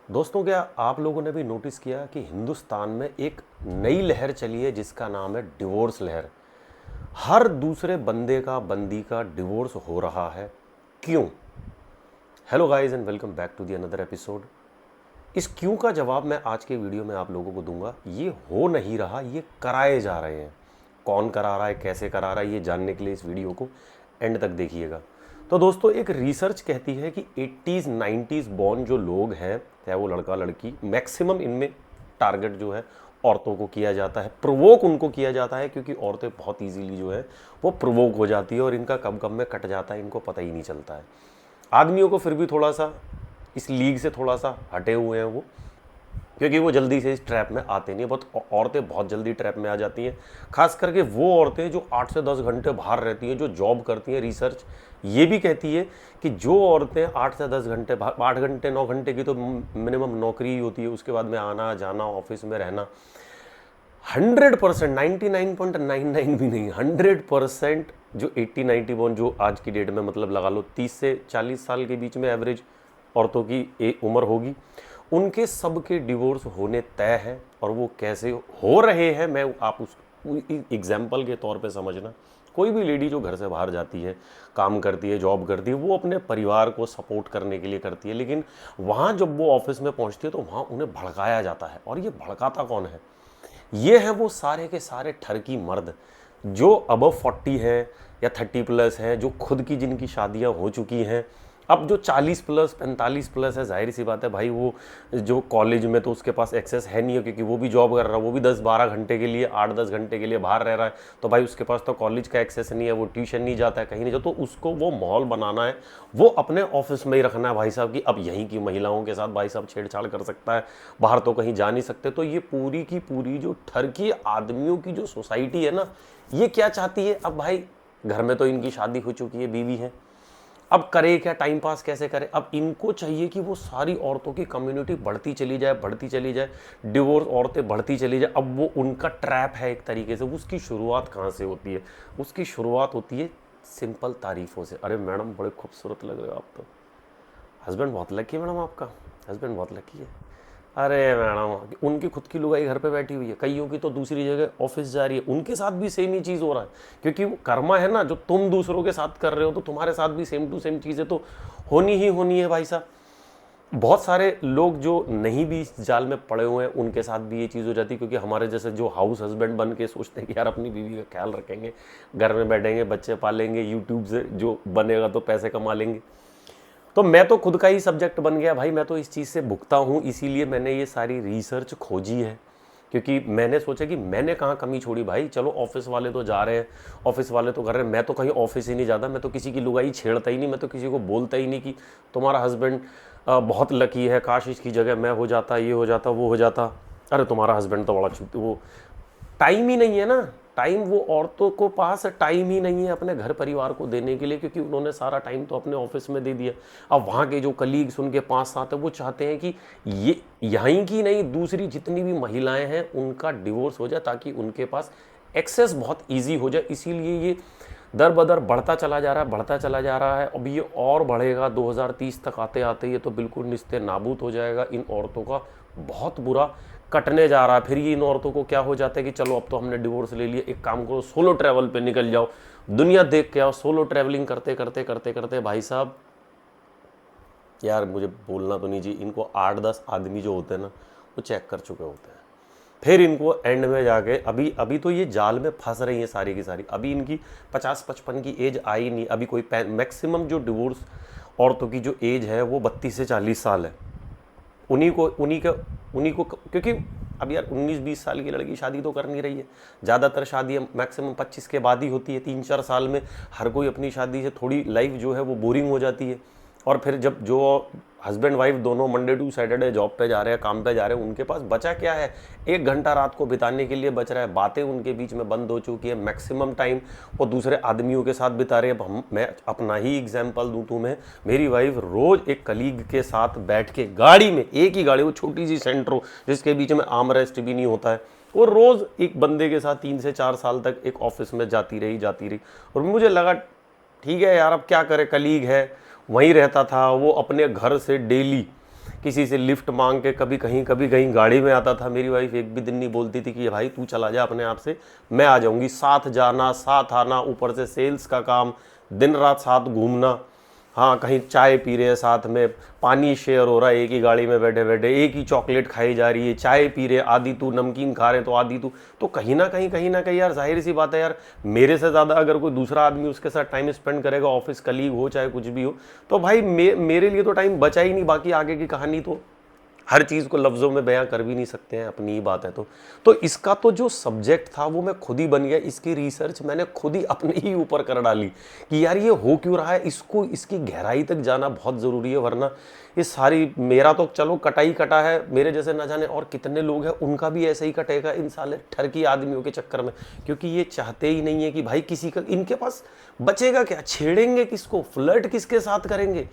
दोस्तों, क्या आप लोगों ने भी नोटिस किया कि हिंदुस्तान में एक नई लहर चली है जिसका नाम है डिवोर्स लहर। हर दूसरे बंदे का बंदी का डिवोर्स हो रहा है। क्यों? Hello guys and welcome back to the another episode. इस क्यों का जवाब मैं आज के वीडियो में आप लोगों को दूंगा। ये हो नहीं रहा, ये कराए जा रहे हैं। कौन करा रहा है, कैसे करा रहा है, ये जानने के लिए इस वीडियो को एंड तक देखिएगा। तो दोस्तों, एक रिसर्च कहती है कि 80s 90s बॉर्न जो लोग हैं, चाहे वो लड़का लड़की, मैक्सिमम इनमें टारगेट जो है औरतों को किया जाता है, प्रोवोक उनको किया जाता है, क्योंकि औरतें बहुत इजीली जो है वो प्रोवोक हो जाती है और इनका कब कब में कट जाता है इनको पता ही नहीं चलता है। आदमियों को फिर भी थोड़ा सा इस लीग से थोड़ा सा हटे हुए हैं वो, क्योंकि वो जल्दी से इस ट्रैप में आते नहीं है। बहुत औरतें बहुत जल्दी ट्रैप में आ जाती हैं, खास करके वो औरतें जो 8 से 10 घंटे बाहर रहती हैं, जो जॉब करती हैं। रिसर्च ये भी कहती है कि जो औरतें 8 से 10 घंटे 8 घंटे 9 घंटे की तो मिनिमम नौकरी ही होती है, उसके बाद में आना जाना ऑफिस में रहना, 100%, 99.99 भी नहीं, 100% जो 80-90 बोन जो आज की डेट में मतलब लगा लो 30 से 40 साल के बीच में एवरेज औरतों की उम्र होगी, उनके सबके डिवोर्स होने तय है। और वो कैसे हो रहे हैं, मैं आप उस एग्जाम्पल के तौर पे समझना। कोई भी लेडी जो घर से बाहर जाती है, काम करती है, जॉब करती है, वो अपने परिवार को सपोर्ट करने के लिए करती है, लेकिन वहाँ जब वो ऑफिस में पहुँचती है तो वहाँ उन्हें भड़काया जाता है। और ये भड़काता कौन है? ये है वो सारे के सारे ठरकी मर्द जो अबव 40 है या 30+ है, जो खुद की जिनकी शादियां हो चुकी हैं। अब जो 40+ 45+ है, जाहिर सी बात है भाई, वो जो कॉलेज में तो उसके पास एक्सेस है नहीं है, क्योंकि वो भी जॉब कर रहा है, वो भी 10-12 घंटे के लिए 8-10 घंटे के लिए बाहर रह रहा है, तो भाई उसके पास तो कॉलेज का एक्सेस नहीं है, वो ट्यूशन नहीं जाता है, कहीं नहीं जाता। तो उसको वो माहौल बनाना है, वो अपने ऑफिस में ही रखना है भाई साहब की। अब यहीं की महिलाओं के साथ भाई साहब छेड़छाड़ कर सकता है, बाहर तो कहीं जा नहीं सकते। तो ये पूरी की पूरी जो ठरकी आदमियों की जो सोसाइटी है ना, ये क्या चाहती है? अब भाई घर में तो इनकी शादी हो चुकी है, बीवी है, अब करे क्या, टाइम पास कैसे करे? अब इनको चाहिए कि वो सारी औरतों की कम्युनिटी बढ़ती चली जाए, बढ़ती चली जाए, डिवोर्स औरतें बढ़ती चली जाए। अब वो उनका ट्रैप है एक तरीके से। उसकी शुरुआत कहाँ से होती है? उसकी शुरुआत होती है सिंपल तारीफों से। अरे मैडम, बड़े खूबसूरत लग रहे हो आप तो। हस्बैंड बहुत लकी है मैडम, आपका हस्बैंड बहुत लकी है। अरे मैडम, उनकी खुद की लुगाई घर पे बैठी हुई है, कईयों की तो दूसरी जगह ऑफिस जा रही है, उनके साथ भी सेम ही चीज़ हो रहा है। क्योंकि वो कर्मा है ना, जो तुम दूसरों के साथ कर रहे हो तो तुम्हारे साथ भी सेम टू सेम चीज़ें तो होनी ही होनी है भाई साहब। बहुत सारे लोग जो नहीं भी इस जाल में पड़े हुए हैं, उनके साथ भी ये चीज़ हो जाती है। क्योंकि हमारे जैसे जो हाउस हस्बैंड बन के सोचते हैं कि यार अपनी बीवी का ख्याल रखेंगे, घर में बैठेंगे, बच्चे पालेंगे, यूट्यूब से जो बनेगा तो पैसे कमा लेंगे। तो मैं तो खुद का ही सब्जेक्ट बन गया भाई, मैं तो इस चीज़ से भुगता हूँ। इसीलिए मैंने ये सारी रिसर्च खोजी है, क्योंकि मैंने सोचा कि मैंने कहाँ कमी छोड़ी भाई। चलो ऑफिस वाले तो जा रहे हैं, ऑफिस वाले तो कर रहे हैं, मैं तो कहीं ऑफिस ही नहीं जाता, मैं तो किसी की लुगाई छेड़ता ही नहीं, मैं तो किसी को बोलता ही नहीं कि तुम्हारा हस्बैंड बहुत लकी है, काश इसकी जगह मैं हो जाता, ये हो जाता, वो हो जाता। अरे तुम्हारा हस्बैंड तो बड़ा वो टाइम ही नहीं है ना। टाइम वो औरतों को पास टाइम ही नहीं है अपने घर परिवार को देने के लिए, क्योंकि उन्होंने सारा टाइम तो अपने ऑफिस में दे दिया। अब वहाँ के जो कलीग्स उनके पास साथ है, वो चाहते हैं कि ये यहीं की नहीं, दूसरी जितनी भी महिलाएं हैं उनका डिवोर्स हो जाए, ताकि उनके पास एक्सेस बहुत ईजी हो जाए। इसीलिए ये दर बदर बढ़ता चला जा रहा है, बढ़ता चला जा रहा है। अब ये और बढ़ेगा, 2030 तक आते आते ये तो बिल्कुल निस्ते नाबूद हो जाएगा। इन औरतों का बहुत बुरा कटने जा रहा है। फिर ये इन औरतों को क्या हो जाता है कि चलो अब तो हमने डिवोर्स ले लिया, एक काम करो, सोलो ट्रैवल पे निकल जाओ, दुनिया देख के आओ। सोलो ट्रैवलिंग करते करते करते करते भाई साहब, यार मुझे बोलना तो नहीं चाहिए, इनको 8-10 आदमी जो होते हैं ना, वो चेक कर चुके होते हैं। फिर इनको एंड में जाके अभी अभी तो ये जाल में फंस रही है सारी की सारी। अभी इनकी 50-55 की एज आई नहीं। अभी कोई मैक्सिमम जो डिवोर्स औरतों की जो एज है वो 32 से 40 साल है। उन्हीं को क्योंकि अब यार 19-20 साल की लड़की शादी तो कर नहीं रही है। ज़्यादातर शादी मैक्सिमम 25 के बाद ही होती है। 3-4 साल में हर कोई अपनी शादी से थोड़ी लाइफ जो है वो बोरिंग हो जाती है। और फिर जब जो हस्बैंड वाइफ दोनों मंडे टू सैटरडे जॉब पे जा रहे हैं, काम पे जा रहे हैं, उनके पास बचा क्या है? 1 घंटा रात को बिताने के लिए बच रहा है। बातें उनके बीच में बंद हो चुकी है। मैक्सिमम टाइम वो दूसरे आदमियों के साथ बिता रहे हैं। अब मैं अपना ही एग्जाम्पल दूं तुम्हें, मेरी वाइफ रोज एक कलीग के साथ बैठ के गाड़ी में, एक ही गाड़ी, वो छोटी सी सेंट्रो जिसके बीच में आर्म रेस्ट भी नहीं होता है, वो रोज एक बंदे के साथ 3 से 4 साल तक एक ऑफिस में जाती रही। और मुझे लगा ठीक है यार, अब क्या करे, कलीग है, वहीं रहता था वो। अपने घर से डेली किसी से लिफ्ट मांग के कभी कहीं गाड़ी में आता था। मेरी वाइफ एक भी दिन नहीं बोलती थी कि भाई तू चला जा अपने आप से, मैं आ जाऊंगी। साथ जाना साथ आना, ऊपर से सेल्स का काम, दिन रात साथ घूमना। हाँ, कहीं चाय पी रहे हैं साथ में, पानी शेयर हो रहा है एक ही गाड़ी में बैठे बैठे, एक ही चॉकलेट खाई जा रही है, चाय पी रहे, आधी तू नमकीन खा रहे तो आधी तू। तो कहीं ना कहीं यार जाहिर सी बात है यार, मेरे से ज़्यादा अगर कोई दूसरा आदमी उसके साथ टाइम स्पेंड करेगा, ऑफिस कलीग हो चाहे कुछ भी हो, तो भाई मेरे लिए तो टाइम बचा ही नहीं। बाकी आगे की कहानी तो हर चीज़ को लफ्ज़ों में बयां कर भी नहीं सकते हैं, अपनी ही बात है। तो इसका तो जो सब्जेक्ट था वो मैं खुद ही बन गया। इसकी रिसर्च मैंने खुद ही अपने ही ऊपर कर डाली कि यार ये हो क्यों रहा है, इसको इसकी गहराई तक जाना बहुत ज़रूरी है। वरना ये सारी, मेरा तो चलो कटा ही कटा है, मेरे जैसे ना जाने और कितने लोग हैं उनका भी ऐसे ही कटेगा इन साले ठरकी आदमियों के चक्कर में। क्योंकि ये चाहते ही नहीं है कि भाई किसी का, इनके पास बचेगा क्या, छेड़ेंगे किसको, फ्लर्ट किसके साथ करेंगे।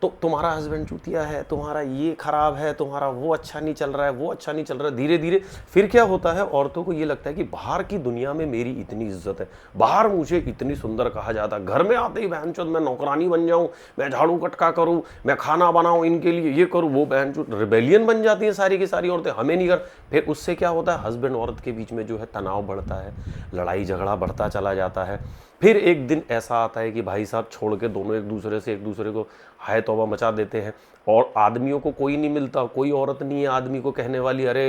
तो तुम्हारा हस्बैंड चूतिया है, तुम्हारा ये खराब है, तुम्हारा वो अच्छा नहीं चल रहा है, वो अच्छा नहीं चल रहा है। धीरे धीरे फिर क्या होता है, औरतों को ये लगता है कि बाहर की दुनिया में मेरी इतनी इज्जत है, बाहर मुझे इतनी सुंदर कहा जाता है, घर में आते ही बहनचोद मैं नौकरानी बन जाऊं, मैं झाड़ू कटका करूं, मैं खाना बनाऊं इनके लिए, ये करूं वो। बहनचोद रिबेलियन बन जाती है सारी की सारी औरतें, हमें नहीं कर। फिर उससे क्या होता है, हस्बैंड औरत के बीच में जो है तनाव बढ़ता है, लड़ाई झगड़ा बढ़ता चला जाता है। फिर एक दिन ऐसा आता है कि भाई साहब छोड़ के दोनों एक दूसरे को हाय तौबा मचा देते हैं। और आदमियों को कोई नहीं मिलता, कोई औरत नहीं है आदमी को कहने वाली अरे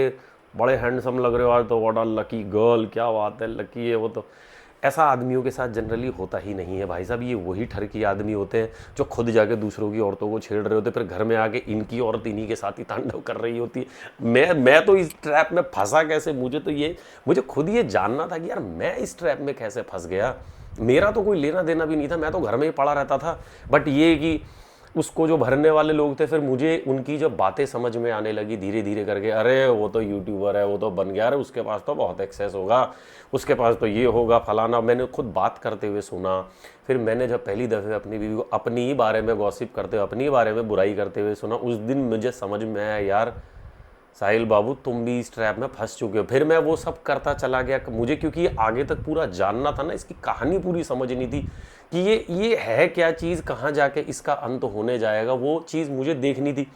बड़े हैंडसम लग रहे हो आज तो, व्हाट अ लकी गर्ल, क्या बात है, लकी है वो। तो ऐसा आदमियों के साथ जनरली होता ही नहीं है भाई साहब। ये वही ठरकी आदमी होते हैं जो खुद जाके दूसरों की औरतों को छेड़ रहे होते हैं, फिर घर में आके इनकी औरत इन्हीं के साथ ही तांडव कर रही होती है। मैं तो इस ट्रैप में फंसा कैसे, मुझे खुद ये जानना था कि यार मैं इस ट्रैप में कैसे फंस गया। मेरा तो कोई लेना देना भी नहीं था, मैं तो घर में ही पड़ा रहता था। बट ये कि उसको जो भरने वाले लोग थे, फिर मुझे उनकी जब बातें समझ में आने लगी धीरे धीरे करके, अरे वो तो यूट्यूबर है, वो तो बन गया, अरे उसके पास तो बहुत एक्सेस होगा, उसके पास तो ये होगा फलाना। मैंने खुद बात करते हुए सुना। फिर मैंने जब पहली दफ़े अपनी बीवी को अपनी ही बारे में गॉसिप करते हुए, अपनी ही बारे में बुराई करते हुए सुना, उस दिन मुझे समझ में आया यार साहिल बाबू तुम भी इस ट्रैप में फंस चुके हो। फिर मैं वो सब करता चला गया मुझे, क्योंकि ये आगे तक पूरा जानना था ना, इसकी कहानी पूरी समझनी थी कि ये है क्या चीज़, कहाँ जाके इसका अंत होने जाएगा, वो चीज़ मुझे देखनी थी।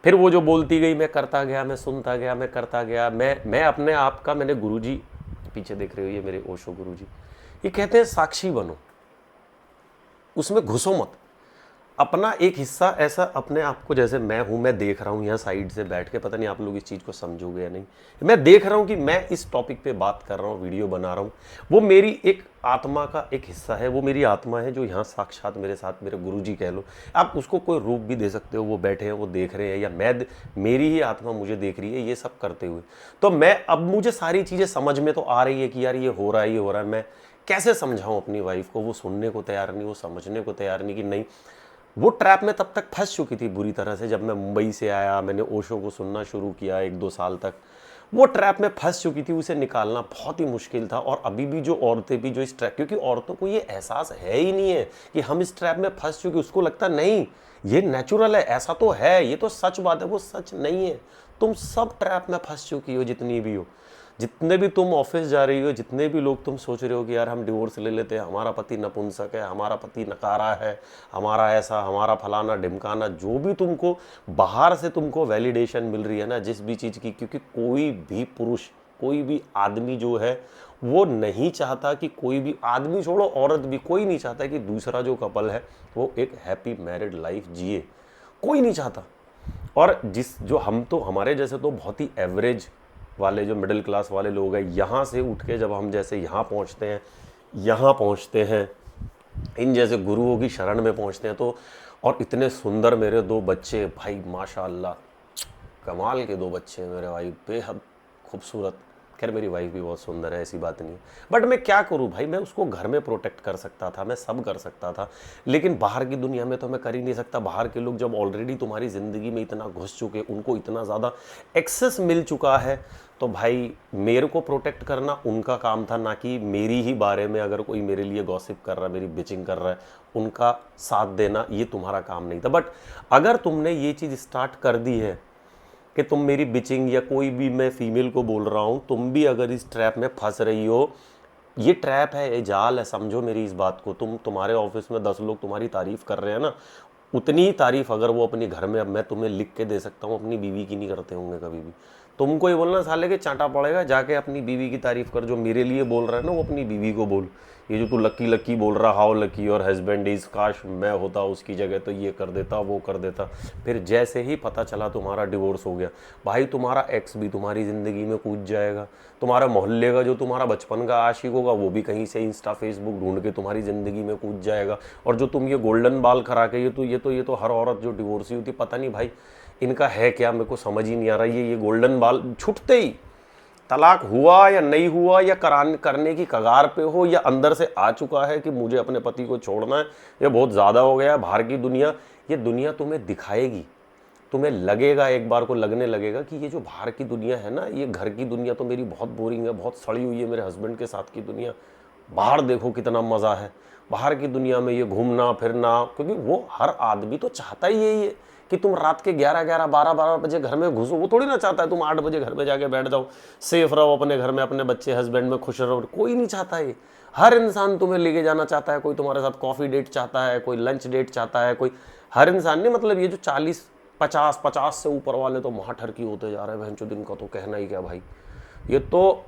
फिर वो जो बोलती गई मैं करता गया, मैं सुनता गया, मैं करता गया। मैं अपने आप का, मैंने गुरुजी पीछे देख रहे हो, ये मेरे ओशो गुरुजी, ये कहते हैं साक्षी बनो, उसमें घुसो मत। अपना एक हिस्सा ऐसा अपने आप को, जैसे मैं हूँ, मैं देख रहा हूँ यहाँ साइड से बैठ के, पता नहीं आप लोग इस चीज़ को समझोगे या नहीं, मैं देख रहा हूँ कि मैं इस टॉपिक पे बात कर रहा हूँ, वीडियो बना रहा हूँ, वो मेरी एक आत्मा का एक हिस्सा है, वो मेरी आत्मा है जो यहाँ साक्षात मेरे साथ, मेरे गुरुजी कह लो, आप उसको कोई रूप भी दे सकते हो, वो बैठे हैं, वो देख रहे हैं, या मेरी ही आत्मा मुझे देख रही है ये सब करते हुए। तो मैं, अब मुझे सारी चीज़ें समझ में तो आ रही है कि यार ये हो रहा है, ये हो रहा है। मैं कैसे समझाऊँ अपनी वाइफ को, वो सुनने को तैयार नहीं, वो समझने को तैयार नहीं कि नहीं। वो ट्रैप में तब तक फंस चुकी थी बुरी तरह से। जब मैं मुंबई से आया, मैंने ओशो को सुनना शुरू किया, 1-2 साल तक वो ट्रैप में फंस चुकी थी, उसे निकालना बहुत ही मुश्किल था। और अभी भी जो औरतें भी जो इस ट्रैप, क्योंकि औरतों को ये एहसास है ही नहीं है कि हम इस ट्रैप में फंस चुके, उसको लगता नहीं ये नेचुरल है, ऐसा तो है, ये तो सच बात है, वो सच नहीं है। तुम सब ट्रैप में फंस चुकी हो, जितनी भी हो, जितने भी तुम ऑफिस जा रही हो, जितने भी लोग तुम सोच रहे हो कि यार हम डिवोर्स ले लेते हैं, हमारा पति नपुंसक है, हमारा पति नकारा है, हमारा ऐसा, हमारा फलाना ढिमकाना, जो भी तुमको बाहर से तुमको वैलिडेशन मिल रही है ना जिस भी चीज़ की, क्योंकि कोई भी पुरुष, कोई भी आदमी जो है वो नहीं चाहता कि कोई भी आदमी, छोड़ो औरत भी, कोई नहीं चाहता कि दूसरा जो कपल है वो एक हैप्पी मैरिड लाइफ जिए, कोई नहीं चाहता। और जो हम तो, हमारे जैसे तो बहुत ही एवरेज वाले जो मिडिल क्लास वाले लोग हैं, यहाँ से उठ के जब हम जैसे यहाँ पहुँचते हैं, इन जैसे गुरुओं की शरण में पहुँचते हैं, तो और इतने सुंदर मेरे 2 बच्चे, भाई माशाल्लाह कमाल के 2 बच्चे हैं मेरे भाई, बेहद खूबसूरत। खैर मेरी वाइफ भी बहुत सुंदर है, ऐसी बात नहीं है, बट मैं क्या करूं भाई, मैं उसको घर में प्रोटेक्ट कर सकता था, मैं सब कर सकता था, लेकिन बाहर की दुनिया में तो मैं कर ही नहीं सकता। बाहर के लोग जब ऑलरेडी तुम्हारी ज़िंदगी में इतना घुस चुके, उनको इतना ज़्यादा एक्सेस मिल चुका है, तो भाई मेरे को प्रोटेक्ट करना उनका काम था, ना कि मेरी ही बारे में अगर कोई मेरे लिए गॉसिप कर रहा है, मेरी बिचिंग कर रहा है, उनका साथ देना ये तुम्हारा काम नहीं था। बट अगर तुमने ये चीज़ स्टार्ट कर दी है कि तुम मेरी बिचिंग, या कोई भी, मैं फीमेल को बोल रहा हूँ, तुम भी अगर इस ट्रैप में फंस रही हो, ये ट्रैप है, ये जाल है, समझो मेरी इस बात को। तुम्हारे ऑफिस में 10 लोग तुम्हारी तारीफ कर रहे हैं ना, उतनी ही तारीफ अगर वो अपनी घर में, अब मैं तुम्हें लिख के दे सकता हूँ, अपनी बीवी की नहीं करते होंगे कभी भी। तुमको ये बोलना साले के चांटा पड़ेगा, जाके अपनी बीवी की तारीफ कर। जो मेरे लिए बोल रहा है ना वो अपनी बीवी को बोल। ये जो तू लकी लकी बोल रहा, हाउ लकी और हस्बैंड इज, काश मैं होता उसकी जगह तो ये कर देता वो कर देता। फिर जैसे ही पता चला तुम्हारा डिवोर्स हो गया, भाई तुम्हारा एक्स भी तुम्हारी ज़िंदगी में कूद जाएगा। तुम्हारा मोहल्ले का जो तुम्हारा बचपन का आशिक होगा वो भी कहीं से इंस्टा फेसबुक ढूंढ के तुम्हारी ज़िंदगी में कूद जाएगा। और जो तुम ये गोल्डन बाल करा के, ये तो हर औरत जो डिवोर्सी होती, पता नहीं भाई इनका है क्या, मेरे को समझ ही नहीं आ रहा। ये गोल्डन बाल छुटते ही तलाक हुआ या नहीं हुआ, या करने की कगार पे हो, या अंदर से आ चुका है कि मुझे अपने पति को छोड़ना है, ये बहुत ज़्यादा हो गया है। बाहर की दुनिया, ये दुनिया तुम्हें दिखाएगी, तुम्हें लगेगा, एक बार को लगने लगेगा कि ये जो बाहर की दुनिया है ना, ये घर की दुनिया तो मेरी बहुत बोरिंग है, बहुत सड़ी हुई है। मेरे हस्बैंड के साथ की दुनिया, बाहर देखो कितना मज़ा है बाहर की दुनिया में, ये घूमना फिरना। क्योंकि वो हर आदमी तो चाहता ही यही है कि तुम रात के 11-11, 12-12 बजे घर में घुसो। वो थोड़ी ना चाहता है तुम 8 बजे घर में जाके बैठ जाओ, सेफ रहो अपने घर में, अपने बच्चे हस्बैंड में खुश रहो। कोई नहीं चाहता है। हर इंसान तुम्हें लेके जाना चाहता है। कोई तुम्हारे साथ कॉफ़ी डेट चाहता है, कोई लंच डेट चाहता है, कोई, हर इंसान ने, मतलब ये जो 40-50 से ऊपर वाले तो महाठरकी होते जा रहे हैं भैंचो, दिन का तो कहना ही क्या भाई। ये तो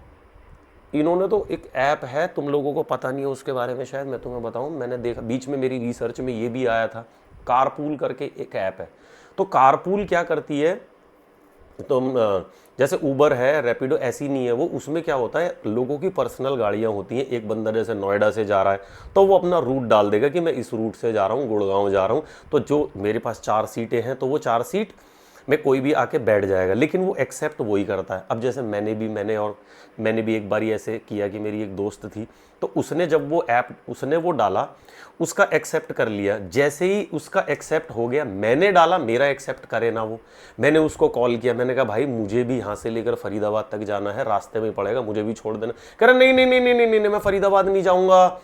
इन्होंने तो एक ऐप है, तुम लोगों को पता नहीं है उसके बारे में, शायद मैं तुम्हें बताऊं। मैंने देखा बीच में, मेरी रिसर्च में ये भी आया था, कारपूल करके एक ऐप है। तो कारपूल क्या करती है, तुम जैसे उबर है, रैपिडो ऐसी नहीं है वो। उसमें क्या होता है, लोगों की पर्सनल गाड़ियां होती हैं। एक बंदा जैसे नोएडा से जा रहा है तो वो अपना रूट डाल देगा कि मैं इस रूट से जा रहा हूँ, गुड़गांव जा रहा हूँ। तो जो मेरे पास 4 सीटें हैं तो वो 4 सीट में कोई भी आके बैठ जाएगा, लेकिन वो एक्सेप्ट वही करता है। अब जैसे मैंने भी एक बार ऐसे किया कि मेरी एक दोस्त थी, तो उसने जब वो ऐप उसने वो डाला, उसका एक्सेप्ट कर लिया। जैसे ही उसका एक्सेप्ट हो गया, मैंने डाला, मेरा एक्सेप्ट करे ना वो, मैंने उसको कॉल किया, मैंने कहा भाई मुझे भी यहाँ से लेकर फरीदाबाद तक जाना है, रास्ते में पड़ेगा, मुझे भी छोड़ देना। कह रहा नहीं नहीं नहीं नहीं नहीं नहीं, मैं फरीदाबाद नहीं जाऊँगा।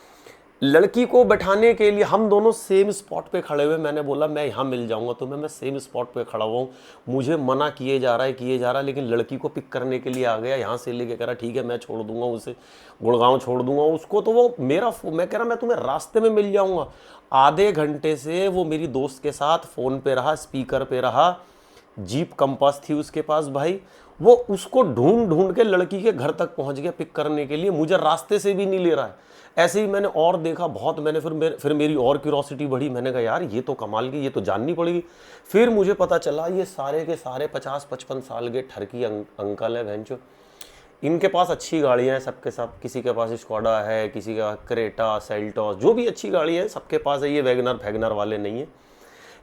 लड़की को बैठाने के लिए हम दोनों सेम स्पॉट पे खड़े हुए, मैंने बोला मैं यहाँ मिल जाऊंगा तुम्हें, मैं सेम स्पॉट पे खड़ा हुआ हूँ, मुझे मना किए जा रहा है, लेकिन लड़की को पिक करने के लिए आ गया यहाँ से लेके। कह रहा ठीक है मैं छोड़ दूंगा उसे, गुड़गांव छोड़ दूंगा उसको। तो वो मैं कह रहा मैं तुम्हें रास्ते में मिल जाऊंगा। आधे घंटे से वो मेरी दोस्त के साथ फ़ोन पे रहा, स्पीकर पे रहा, जीप कंपास थी उसके पास भाई, वो उसको ढूंढ ढूंढ के लड़की के घर तक पहुंच गया पिक करने के लिए, मुझे रास्ते से भी नहीं ले रहा है। ऐसे ही मैंने और देखा बहुत, मैंने फिर मेरी और क्यूरोसिटी बढ़ी, मैंने कहा यार ये तो कमाल की, ये तो जाननी पड़ेगी। फिर मुझे पता चला ये सारे के सारे 50-55 साल के ठरकी अंकल है भैंचो। इनके पास अच्छी गाड़ियाँ हैं सबके सब, किसी के पास स्कोडा है, किसी का क्रेटा, सेल्टॉस, जो भी अच्छी गाड़ी है सबके पास है। ये वैगनर फैगनर वाले नहीं है,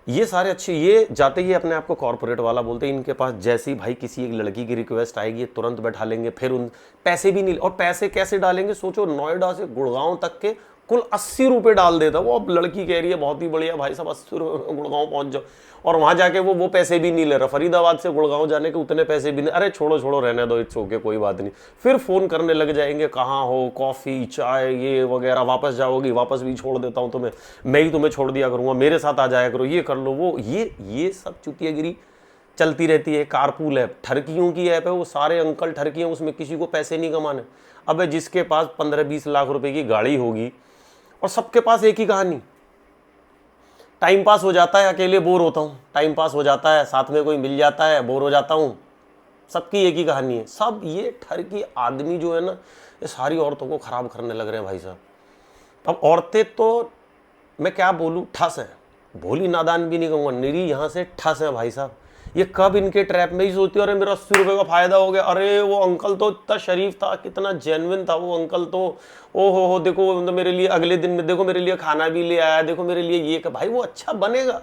ये सारे अच्छे। ये जाते ही अपने आप को कॉर्पोरेट वाला बोलते हैं। इनके पास जैसी भाई किसी एक लड़की की रिक्वेस्ट आएगी, तुरंत बैठा लेंगे। फिर उन पैसे भी नहीं, और पैसे कैसे डालेंगे सोचो, नोएडा से गुड़गांव तक के कुल 80 रुपये डाल देता वो। अब लड़की कह रही है बहुत ही बढ़िया भाई साहब 80 रुपये गुड़गांव पहुंच जाओ, और वहां जाके वो पैसे भी नहीं ले रहा। फरीदाबाद से गुड़गांव जाने के उतने पैसे भी नहीं। अरे छोड़ो रहने दो, इट्स ओके, कोई बात नहीं। फिर फोन करने लग जाएंगे, कहाँ हो, कॉफी चाय ये वगैरह, वापस जाओगी, वापस भी छोड़ देता हूँ तुम्हें, मैं ही तुम्हें छोड़ दिया करूंगा, मेरे साथ आ जाया करो, ये कर लो वो, ये सब चुतियागिरी चलती रहती है। कारपूल ऐप ठरकियों की ऐप है, वो सारे अंकल ठरकी हैं, उसमें किसी को पैसे नहीं कमाने। अब जिसके पास 15-20 लाख रुपए की गाड़ी होगी, और सबके पास एक ही कहानी, टाइम पास हो जाता है, अकेले बोर होता हूँ, टाइम पास हो जाता है, साथ में कोई मिल जाता है, बोर हो जाता हूँ। सबकी एक ही कहानी है। सब ये ठरकी आदमी जो है ना, ये सारी औरतों को खराब करने लग रहे हैं भाई साहब। अब औरतें तो मैं क्या बोलूँ, ठस है, भोली नादान भी नहीं कहूँगा, निरी यहाँ से ठस है भाई साहब। ये कब इनके ट्रैप में ही सोचती है अरे मेरा 80 रुपये का फायदा हो गया। अरे वो अंकल तो इतना शरीफ था, कितना जेन्युइन था वो अंकल तो, ओ हो देखो तो मेरे लिए अगले दिन में देखो मेरे लिए खाना भी ले आया, देखो मेरे लिए ये भाई वो अच्छा बनेगा,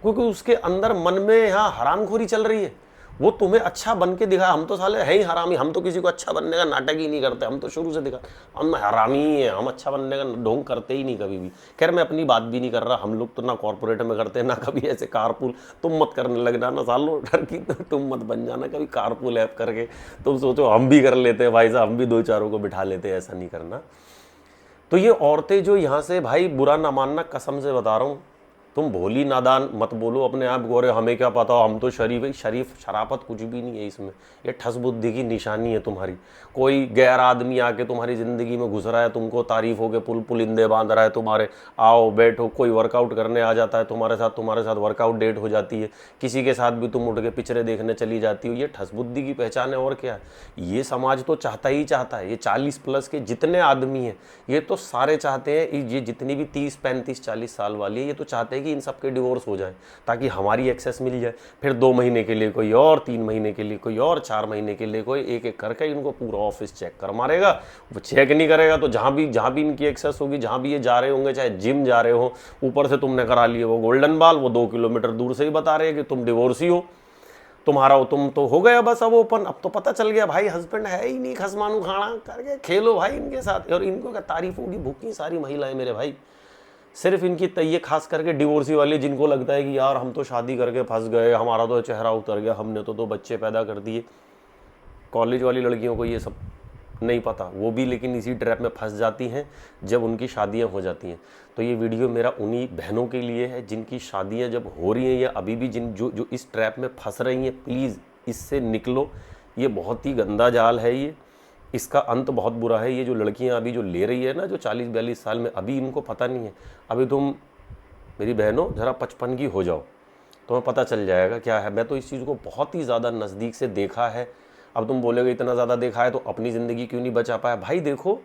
क्योंकि उसके अंदर मन में यहाँ हरामखोरी चल रही है। वो तुम्हें अच्छा बन के दिखा। हम तो साले हैं ही हरामी, हम तो किसी को अच्छा बनने का नाटक ही नहीं करते, हम तो शुरू से दिखा हम हरामी ही हैं, हम अच्छा बनने का ढोंग करते ही नहीं कभी भी। खैर मैं अपनी बात भी नहीं कर रहा, हम लोग तो ना कॉर्पोरेट में करते ना कभी ऐसे कारपूल। तुम मत करने लग जाना सालों ठरकी, तुम मत बन जाना कभी कारपूल ऐप करके। तुम सोचो हम भी कर लेते हैं भाई साहब, हम भी 2-4 को बिठा लेते हैं, ऐसा नहीं करना। तो ये औरतें जो यहाँ से भाई, बुरा ना मानना, कसम से बता रहा हूँ, तुम भोली नादान मत बोलो अपने आप को, अरे हमें क्या पता, हम तो शरीफ है। शरीफ शराफत कुछ भी नहीं है इसमें, ये ठस बुद्धि की निशानी है तुम्हारी। कोई गैर आदमी आके तुम्हारी ज़िंदगी में घुस रहा है, तुमको तारीफ हो के पुलिंदे बांध रहा है तुम्हारे, आओ बैठो। कोई वर्कआउट करने आ जाता है तुम्हारे साथ वर्कआउट डेट हो जाती है। किसी के साथ भी तुम उठ के पिक्चरें देखने चली जाती हो। ये ठस बुद्धि की पहचान है और क्या है। ये समाज तो चाहता ही चाहता है, ये 40+ के जितने आदमी हैं ये तो सारे चाहते हैं, ये जितनी भी 30, 35, 40 साल वाली है ये तो चाहते हैं कि इन सब के डिवोर्स हो जाए ताकि हमारी एक्सेस मिल जाए। फिर 2 महीने के लिए कोई और, 3 महीने के लिए कोई और, 4 महीने के लिए कोई, एक एक करके इनको पूरा ऑफिस चेक कर मारेगा। वो चेक नहीं करेगा तो जहाँ भी इनकी एक्सेस होगी, जहाँ भी ये जा रहे होंगे, चाहे जिम जा रहे हो, ऊपर से तुमने करा लिए वो गोल्डन बाल, वो 2 किलोमीटर दूर से ही बता रहे हैं कि तुम डिवोर्सी हो, तुम्हारा तुम तो हो गया बस अब ओपन। अब तो पता चल गया भाई हस्बैंड है ही नहीं, खसमानू खाना करके खेलो भाई इनके साथ। और इनको क्या तारीफ होगी, भूखी सारी महिलाएं मेरे भाई। सिर्फ इनकी ये खास करके डिवोर्सी वाले, जिनको लगता है कि यार हम तो शादी करके फंस गए, हमारा तो चेहरा उतर गया, हमने तो 2 बच्चे पैदा कर दिए। कॉलेज वाली लड़कियों को ये सब नहीं पता, वो भी लेकिन इसी ट्रैप में फंस जाती हैं जब उनकी शादियां हो जाती हैं। तो ये वीडियो मेरा उन्हीं बहनों के लिए है जिनकी शादियां जब हो रही हैं या अभी भी जो इस ट्रैप में फंस रही हैं, प्लीज़ इससे निकलो। ये बहुत ही गंदा जाल है, ये इसका अंत बहुत बुरा है। ये जो लड़कियां अभी जो ले रही है ना, जो 40-42 साल में, अभी इनको पता नहीं है। अभी तुम मेरी बहनों ज़रा 55 की हो जाओ, तुम्हें पता चल जाएगा क्या है। मैं तो इस चीज़ को बहुत ही ज़्यादा नज़दीक से देखा है। अब तुम बोलोगे इतना ज़्यादा देखा है तो अपनी ज़िंदगी क्यों नहीं बचा पाया। भाई देखो,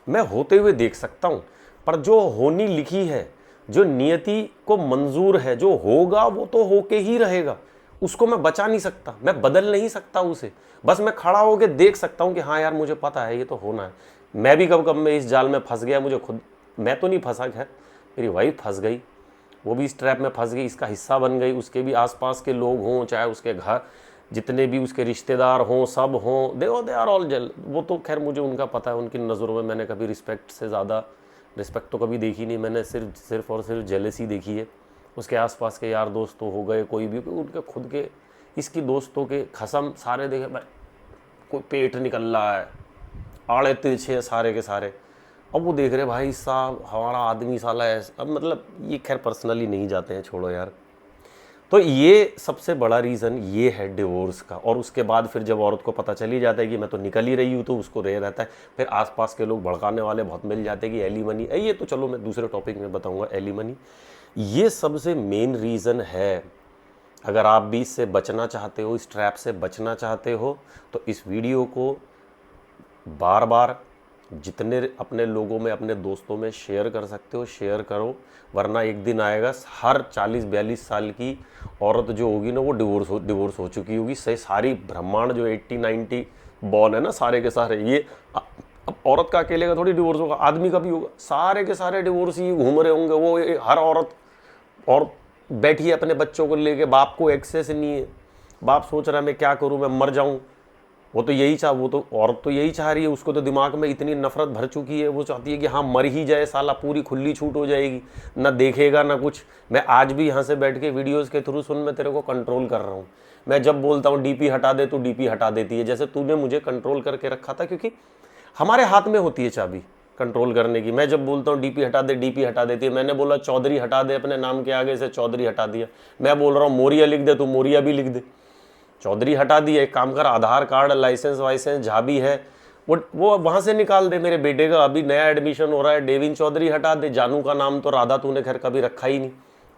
मैं होते हुए देख सकता हूँ, पर जो होनी लिखी है, जो नियति को मंजूर है, जो होगा वो तो होके ही रहेगा। उसको मैं बचा नहीं सकता, मैं बदल नहीं सकता उसे। बस मैं खड़ा होकर देख सकता हूँ कि हाँ यार मुझे पता है ये तो होना है। मैं भी कब कब मैं इस जाल में फंस गया, मुझे खुद, मैं तो नहीं फंसा, खैर मेरी वाइफ फंस गई, वो भी इस ट्रैप में फंस गई, इसका हिस्सा बन गई। उसके भी आसपास के लोग हों, चाहे उसके घर जितने भी उसके रिश्तेदार हों, सब हों, दे आर ऑल जेल। वो तो खैर मुझे उनका पता है, उनकी नज़रों में मैंने कभी रिस्पेक्ट से ज़्यादा, रिस्पेक्ट तो कभी देखी नहीं मैंने, सिर्फ और सिर्फ जेलसी देखी है। उसके आसपास के यार दोस्त तो हो गए, कोई भी, उनके खुद के, इसकी दोस्तों के खसम सारे देखे भाई, कोई पेट निकल रहा है, आड़े तिरछे सारे के सारे। अब वो देख रहे भाई साहब हमारा आदमी साला है। अब मतलब ये खैर पर्सनली नहीं जाते हैं, छोड़ो यार। तो ये सबसे बड़ा रीज़न ये है डिवोर्स का। और उसके बाद फिर जब औरत को पता चल ही जाता है कि मैं तो निकल ही रही हूँ, तो उसको रह रहता है। फिर आसपास के लोग भड़काने वाले बहुत मिल जाते हैं कि एलिमनी, ये तो चलो मैं दूसरे टॉपिक में बताऊँगा एलिमनी। ये सबसे मेन रीज़न है। अगर आप भी इससे बचना चाहते हो, इस ट्रैप से बचना चाहते हो, तो इस वीडियो को बार बार जितने अपने लोगों में, अपने दोस्तों में शेयर कर सकते हो शेयर करो, वरना एक दिन आएगा हर 40-42 साल की औरत जो होगी ना, वो डिवोर्स हो चुकी होगी। सारी ब्रह्मांड जो 80-90 बॉर्न है ना, सारे के सारे, ये अब औरत का अकेले का थोड़ी डिवोर्स होगा, आदमी का भी होगा। सारे के सारे डिवोर्स ही घूम रहे होंगे। वो हर औरत और बैठी है अपने बच्चों को लेके, बाप को एक्सेस नहीं है, बाप सोच रहा है मैं क्या करूँ, मैं मर जाऊँ। वो तो औरत तो यही चाह रही है, उसको तो दिमाग में इतनी नफरत भर चुकी है, वो चाहती है कि हाँ मर ही जाए साला, पूरी खुली छूट हो जाएगी, ना देखेगा ना कुछ। मैं आज भी यहाँ से बैठ के वीडियोस के थ्रू सुन, मैं तेरे को कंट्रोल कर रहा हूँ। मैं जब बोलता हूँ डीपी हटा दे तो डीपी हटा देती है, जैसे तूने मुझे कंट्रोल करके रखा था, क्योंकि हमारे हाथ में होती है चाबी कंट्रोल करने की। मैं जब बोलता हूँ डीपी हटा दे, डीपी हटा देती है। मैंने बोला चौधरी हटा दे, अपने नाम के आगे से चौधरी हटा दिया। मैं बोल रहा हूँ मोरिया लिख दे, तो मोरिया भी लिख दे, चौधरी हटा दिया। एक काम कर, आधार कार्ड, लाइसेंस वाइसेंस जहाँ भी है वो वहाँ से निकाल दे। मेरे बेटे का अभी नया एडमिशन हो रहा है, डेविन चौधरी हटा दे। जानू का नाम तो राधा तूने खैर कभी रखा ही नहीं,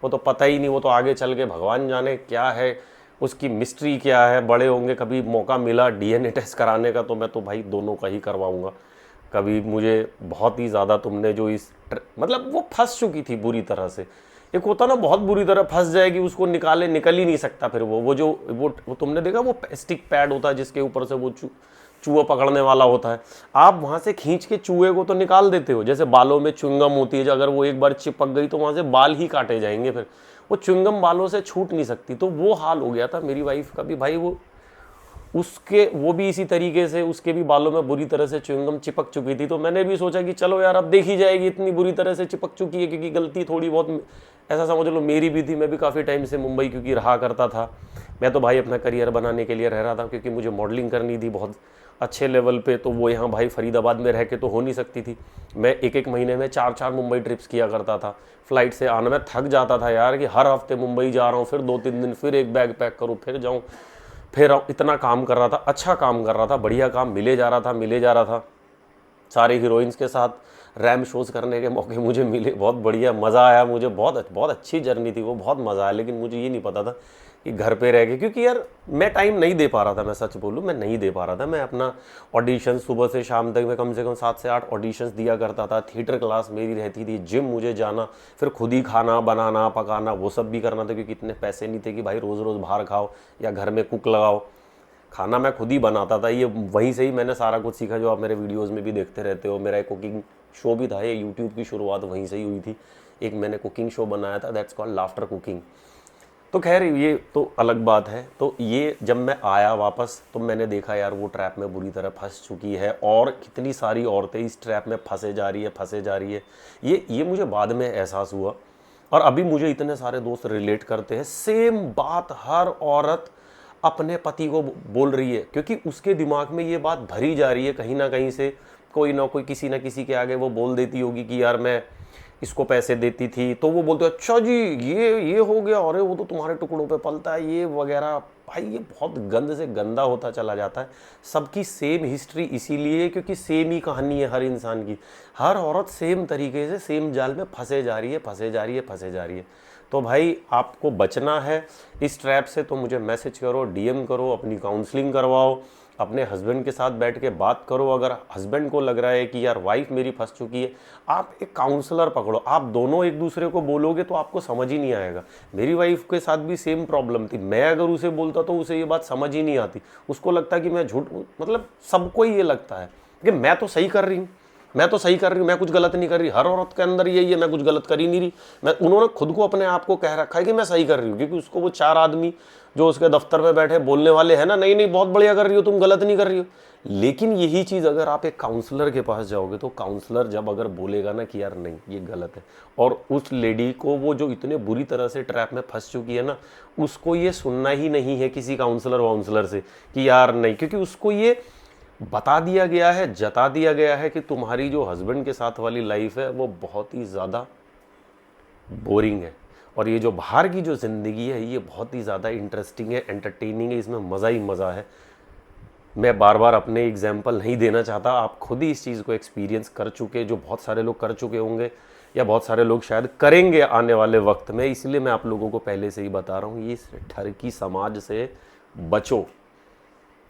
वो तो पता ही नहीं, वो तो आगे चल के भगवान जाने क्या है, उसकी मिस्ट्री क्या है। बड़े होंगे, कभी मौका मिला डीएनए टेस्ट कराने का तो मैं तो भाई दोनों का ही करवाऊँगा। कभी मुझे बहुत ही ज़्यादा तुमने जो मतलब वो फंस चुकी थी बुरी तरह से। एक होता ना बहुत बुरी तरह फंस जाएगी, उसको निकल ही नहीं सकता। फिर वो तुमने देखा वो स्टिक पैड होता है जिसके ऊपर से वो चूहा पकड़ने वाला होता है, आप वहाँ से खींच के चूहे को तो निकाल देते हो। जैसे बालों में च्युइंगम होती है, अगर वो एक बार चिपक गई तो वहाँ से बाल ही काटे जाएंगे, फिर वो च्युइंगम बालों से छूट नहीं सकती। तो वो हाल हो गया था मेरी वाइफ का भी भाई। वो भी इसी तरीके से उसके भी बालों में बुरी तरह से च्युइंगम चिपक चुकी थी। तो मैंने भी सोचा कि चलो यार अब देखी जाएगी, इतनी बुरी तरह से चिपक चुकी है, क्योंकि गलती थोड़ी बहुत ऐसा समझ लो मेरी भी थी। मैं भी काफ़ी टाइम से मुंबई क्योंकि रहा करता था। मैं तो भाई अपना करियर बनाने के लिए रह रहा था, क्योंकि मुझे मॉडलिंग करनी थी, बहुत अच्छे लेवल पे, तो वो यहाँ भाई फरीदाबाद में रह के तो हो नहीं सकती थी। मैं एक एक महीने में 4-4 मुंबई ट्रिप्स किया करता था। फ़्लाइट से आना, मैं थक जाता था यार कि हर हफ्ते मुंबई जा रहा हूँ, फिर 2-3 दिन फिर एक बैग पैक करूँ, फिर जाऊँ, फिर इतना काम कर रहा था, अच्छा काम कर रहा था, बढ़िया काम मिले जा रहा था, मिले जा रहा था। सारे हीरोइंस के साथ रैम शोज़ करने के मौके मुझे मिले, बहुत बढ़िया मज़ा आया मुझे, बहुत बहुत अच्छी जर्नी थी वो, बहुत मज़ा आया। लेकिन मुझे ये नहीं पता था कि घर पे रह के, क्योंकि यार मैं टाइम नहीं दे पा रहा था, मैं सच बोलूँ मैं नहीं दे पा रहा था। मैं अपना ऑडिशन सुबह से शाम तक मैं कम से कम 7 से 8 ऑडिशंस दिया करता था। थिएटर क्लास मेरी रहती थी, जिम मुझे जाना, फिर खुद ही खाना बनाना पकाना वो सब भी करना था, क्योंकि इतने पैसे नहीं थे कि भाई रोज़ रोज़ बाहर खाओ या घर में कुक लगाओ। खाना मैं खुद ही बनाता था। ये वहीं से ही मैंने सारा कुछ सीखा जो आप मेरे वीडियोस में भी देखते रहते हो। मेरा एक कुकिंग शो भी था, ये यूट्यूब की शुरुआत वहीं से ही हुई थी। एक मैंने कुकिंग शो बनाया था, दैट्स कॉल्ड लाफ्टर कुकिंग। तो खैर ये तो अलग बात है। तो ये जब मैं आया वापस तो मैंने देखा यार वो ट्रैप में बुरी तरह फंस चुकी है, और कितनी सारी औरतें इस ट्रैप में फंसे जा रही है। ये मुझे बाद में एहसास हुआ, और अभी मुझे इतने सारे दोस्त रिलेट करते हैं। सेम बात हर औरत अपने पति को बोल रही है, क्योंकि उसके दिमाग में ये बात भरी जा रही है कहीं ना कहीं से। कोई ना कोई किसी ना किसी के आगे वो बोल देती होगी कि यार मैं इसको पैसे देती थी, तो वो बोलते अच्छा जी ये हो गया, अरे वो तो तुम्हारे टुकड़ों पे पलता है ये वगैरह। भाई ये बहुत गंद से गंदा होता चला जाता है। सबकी सेम हिस्ट्री इसीलिए क्योंकि सेम ही कहानी है हर इंसान की। हर औरत सेम तरीके से सेम जाल में फंसे जा रही है। तो भाई आपको बचना है इस ट्रैप से, तो मुझे मैसेज करो, डीएम करो, अपनी काउंसलिंग करवाओ, अपने हस्बैंड के साथ बैठ के बात करो। अगर हस्बैंड को लग रहा है कि यार वाइफ मेरी फंस चुकी है, आप एक काउंसलर पकड़ो, आप दोनों एक दूसरे को बोलोगे तो आपको समझ ही नहीं आएगा। मेरी वाइफ के साथ भी सेम प्रॉब्लम थी। मैं अगर उसे बोलता तो उसे ये बात समझ ही नहीं आती। उसको लगता कि मैं झूठ, मतलब सबको ही ये लगता है कि मैं तो सही कर रही हूँ, मैं कुछ गलत नहीं कर रही। हर औरत के अंदर यही है, मैं कुछ गलत कर ही नहीं रही। उन्होंने खुद को अपने आप को कह रखा है कि मैं सही कर रही हूँ, क्योंकि उसको वो 4 आदमी जो उसके दफ्तर में बैठे बोलने वाले हैं ना, नहीं नहीं बहुत बढ़िया कर रही हो तुम, गलत नहीं कर रही हो। लेकिन यही चीज़ अगर आप एक काउंसलर के पास जाओगे तो काउंसलर जब अगर बोलेगा ना कि यार नहीं ये गलत है, और उस लेडी को वो जो इतने बुरी तरह से ट्रैप में फंस चुकी है ना, उसको ये सुनना ही नहीं है किसी काउंसलर से कि यार नहीं, क्योंकि उसको ये बता दिया गया है, जता दिया गया है कि तुम्हारी जो हस्बैंड के साथ वाली लाइफ है वो बहुत ही ज़्यादा बोरिंग है, और ये जो बाहर की जो ज़िंदगी है ये बहुत ही ज़्यादा इंटरेस्टिंग है, एंटरटेनिंग है, इसमें मज़ा ही मज़ा है। मैं बार बार अपने एग्जाम्पल नहीं देना चाहता, आप खुद ही इस चीज़ को एक्सपीरियंस कर चुके, जो बहुत सारे लोग कर चुके होंगे या बहुत सारे लोग शायद करेंगे आने वाले वक्त में। इसलिए मैं आप लोगों को पहले से ही बता रहा हूँ, ये ठरकी समाज से बचो,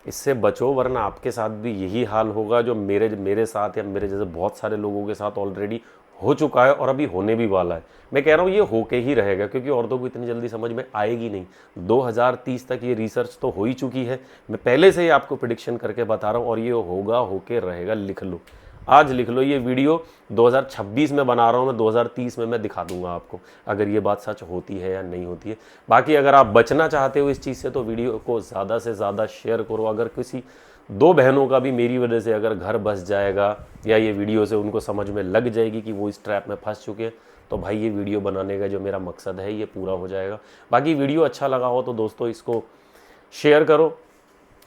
इससे बचो, वरना आपके साथ भी यही हाल होगा जो मेरे साथ या मेरे जैसे बहुत सारे लोगों के साथ ऑलरेडी हो चुका है और अभी होने भी वाला है। मैं कह रहा हूँ ये होके ही रहेगा, क्योंकि औरतों को इतनी जल्दी समझ में आएगी नहीं। 2030 तक ये रिसर्च तो हो ही चुकी है, मैं पहले से ही आपको प्रिडिक्शन करके बता रहा हूँ, और ये होगा, होके रहेगा। लिख लो, आज लिख लो, ये वीडियो 2026 में बना रहा हूँ मैं, 2030 में मैं दिखा दूंगा आपको अगर ये बात सच होती है या नहीं होती है। बाकी अगर आप बचना चाहते हो इस चीज़ से तो वीडियो को ज़्यादा से ज़्यादा शेयर करो। अगर किसी 2 बहनों का भी मेरी वजह से अगर घर बस जाएगा, या ये वीडियो से उनको समझ में लग जाएगी कि वो इस ट्रैप में फंस चुके हैं, तो भाई ये वीडियो बनाने का जो मेरा मकसद है ये पूरा हो जाएगा। बाकी वीडियो अच्छा लगा हो तो दोस्तों इसको शेयर करो,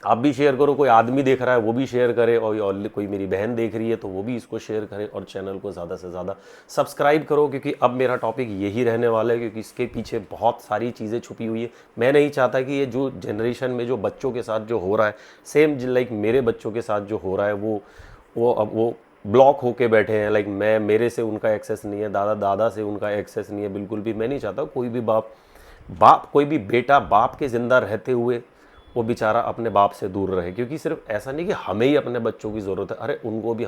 आप भी शेयर करो, कोई आदमी देख रहा है वो भी शेयर करे, और कोई मेरी बहन देख रही है तो वो भी इसको शेयर करे, और चैनल को ज़्यादा से ज़्यादा सब्सक्राइब करो, क्योंकि अब मेरा टॉपिक यही रहने वाला है, क्योंकि इसके पीछे बहुत सारी चीज़ें छुपी हुई है। मैं नहीं चाहता कि ये जो जनरेशन में जो बच्चों के साथ जो हो रहा है, सेम लाइक मेरे बच्चों के साथ जो हो रहा है, वो ब्लॉक होके बैठे हैं। लाइक मेरे से उनका एक्सेस नहीं है, दादा से उनका एक्सेस नहीं है, बिल्कुल भी। मैं नहीं चाहता कोई भी कोई भी बेटा बाप के ज़िंदा रहते हुए वो बेचारा अपने बाप से दूर रहे, क्योंकि सिर्फ ऐसा नहीं कि हमें ही अपने बच्चों की ज़रूरत है, अरे उनको भी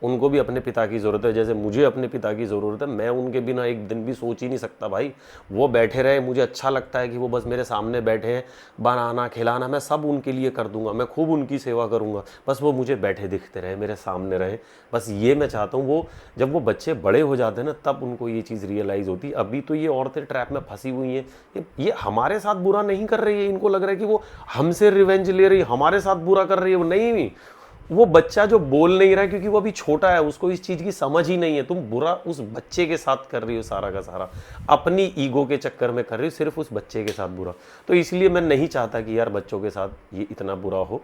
उनको भी अपने पिता की ज़रूरत है, जैसे मुझे अपने पिता की ज़रूरत है। मैं उनके बिना एक दिन भी सोच ही नहीं सकता भाई। वो बैठे रहे, मुझे अच्छा लगता है कि वो बस मेरे सामने बैठे हैं, बनाना खिलाना मैं सब उनके लिए कर दूंगा, मैं खूब उनकी सेवा करूंगा, बस वो मुझे बैठे दिखते रहे, मेरे सामने रहे, बस ये मैं चाहता हूँ। वो जब वो बच्चे बड़े हो जाते हैं ना, तब उनको ये चीज़ रियलाइज़ होती है। अभी तो ये औरतें ट्रैप में फंसी हुई हैं, ये हमारे साथ बुरा नहीं कर रही है, इनको लग रहा है कि वो हमसे रिवेंज ले रही, हमारे साथ बुरा कर रही है। वो नहीं, वो बच्चा जो बोल नहीं रहा है क्योंकि वो अभी छोटा है, उसको इस चीज की समझ ही नहीं है। तुम बुरा उस बच्चे के साथ कर रही हो, सारा का सारा अपनी ईगो के चक्कर में कर रही हो, सिर्फ उस बच्चे के साथ बुरा। तो इसलिए मैं नहीं चाहता कि यार बच्चों के साथ ये इतना बुरा हो।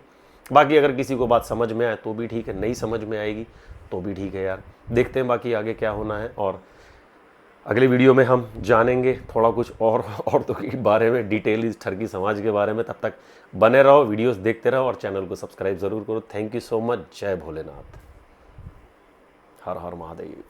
बाकी अगर किसी को बात समझ में आए तो भी ठीक है, नहीं समझ में आएगी तो भी ठीक है यार। देखते हैं बाकी आगे क्या होना है, और अगले वीडियो में हम जानेंगे थोड़ा कुछ और औरतों के बारे में, डिटेल इस ठरकी समाज के बारे में। तब तक बने रहो, वीडियोस देखते रहो और चैनल को सब्सक्राइब ज़रूर करो। Thank you so much. जय भोलेनाथ, हर हर महादेव।